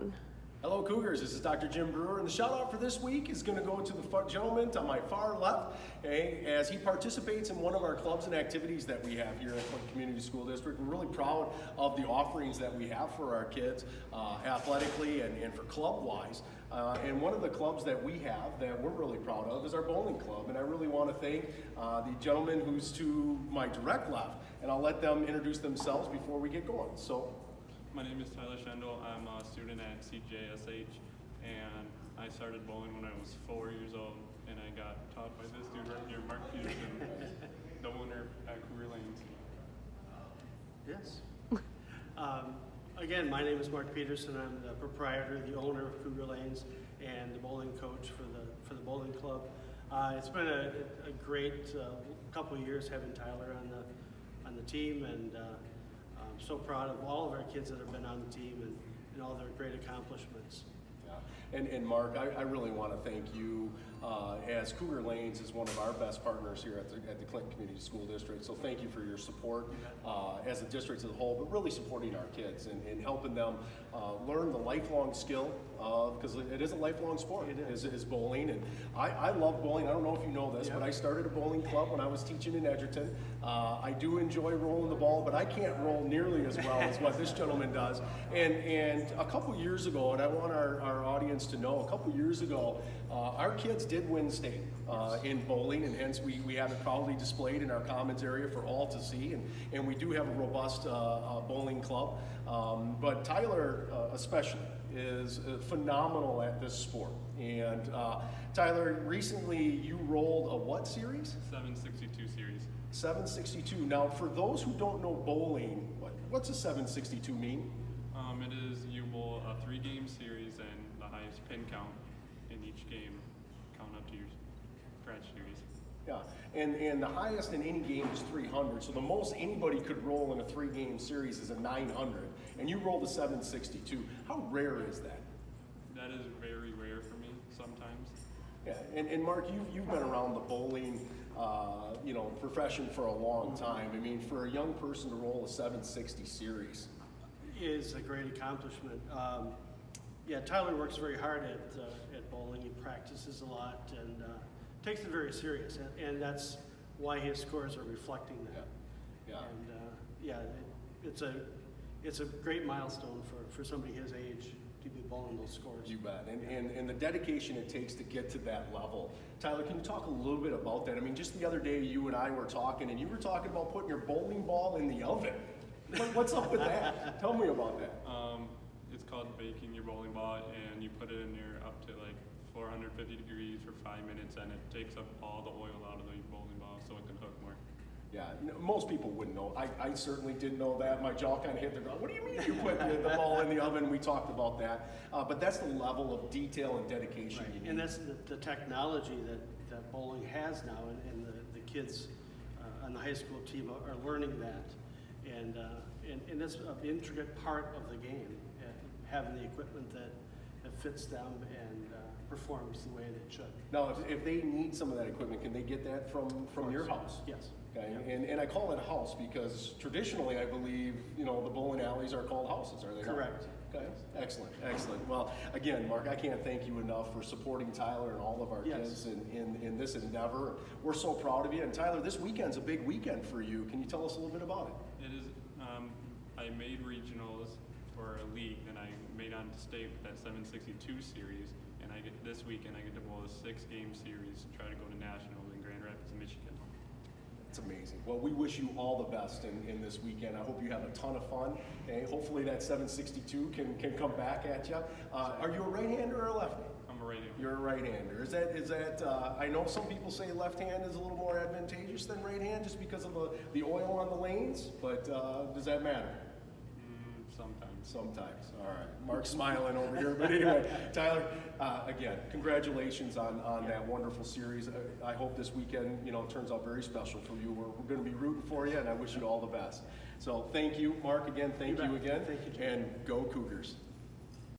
one. Hello Cougars, this is Dr. Jim Brewer, and the shout out for this week is going to go to the gentleman to my far left, as he participates in one of our clubs and activities that we have here at Clinton Community School District. We're really proud of the offerings that we have for our kids athletically and for club-wise. And one of the clubs that we have that we're really proud of is our bowling club, and I really want to thank the gentleman who's to my direct left, and I'll let them introduce themselves before we get going. So. My name is Schendel. I'm a student at CJSH, and I started bowling when I was 4 years old, and I got taught by this dude right here, Mark Peterson, the owner at Cougar Lanes. Yes. Again, my name is Mark Peterson. I'm the proprietor, the owner of Cougar Lanes, and the bowling coach for the bowling club. It's been a great couple of years having Tyler on the team, and I'm so proud of all of our kids that have been on the team and all their great accomplishments. Yeah. And Mark, I really want to thank you, as Cougar Lanes is one of our best partners here at the Clinton Community School District. So thank you for your support as a district as a whole, but really supporting our kids and helping them learn the lifelong skill because it is a lifelong sport. It is bowling, and I love bowling. I don't know if you know this, but I started a bowling club when I was teaching in Edgerton. I do enjoy rolling the ball, but I can't roll nearly as well as what this gentleman does. And a couple years ago, and I want our audience to know, a couple years ago, our kids did win state in bowling, and hence we have it proudly displayed in our commons area for all to see, and we do have a robust bowling club. But Tyler especially is phenomenal at this sport. And Tyler, recently you rolled a what series? 762 series. 762. Now, for those who don't know bowling, what's a 762 mean? It is you bowl a 3-game series, and the highest pin count in each game count up to your scratch series. Yeah, and the highest in any game is 300, so the most anybody could roll in a 3-game series is a 900, and you rolled a 762. How rare is that? That is very rare for me sometimes. Yeah, and Mark, you've been around the bowling profession for a long time. I mean, for a young person to roll a 760 series Is a great accomplishment. Tyler works very hard at bowling. He practices a lot and takes it very serious, and that's why his scores are reflecting that. Yeah. And it's a great milestone for somebody his age to be bowling those scores. You bet. And the dedication it takes to get to that level. Tyler, can you talk a little bit about that? I mean, just the other day you and I were talking, and you were talking about putting your bowling ball in the oven. What's up with that? Tell me about that. It's called baking your bowling ball, and you put it in there up to like 450 degrees for 5 minutes, and it takes up all the oil out of the bowling ball so it can hook more. Yeah, most people wouldn't know. I certainly didn't know that. My jaw kind of hit the ground. What do you mean you put the ball in the oven? We talked about that. But that's the level of detail and dedication you need. And that's the technology that bowling has now, and the kids on the high school team are learning that. And that's an intricate part of the game, having the equipment that fits them and performs the way it should. Now, if they need some of that equipment, can they get that from your house? Yes. Okay. And I call it a house because traditionally, I believe, the bowling alleys are called houses, are they not? Correct. Okay. Excellent. Well, again, Mark, I can't thank you enough for supporting Tyler and all of our kids in this endeavor. We're so proud of you. And Tyler, this weekend's a big weekend for you. Can you tell us a little bit about it? It is. I made regionals for a league, and I made on to state with that 762 series. And this weekend I get to bowl a 6-game series to try to go to nationals in Grand Rapids, Michigan. It's amazing. Well, we wish you all the best in this weekend. I hope you have a ton of fun. Okay? Hopefully that 762 can come back at you. Are you a right-hander or a lefty? I'm a right-hander. You're a right-hander. Is that? I know some people say left hand is a little more advantageous than right hand just because of the oil on the lanes, but does that matter? Sometimes. All right. Mark's smiling over here. But anyway, Tyler, again, congratulations on that wonderful series. I hope this weekend, turns out very special for you. We're going to be rooting for you, and I wish you all the best. So thank you, Mark, again. Thank you again. Thank you, Jim. And go Cougars.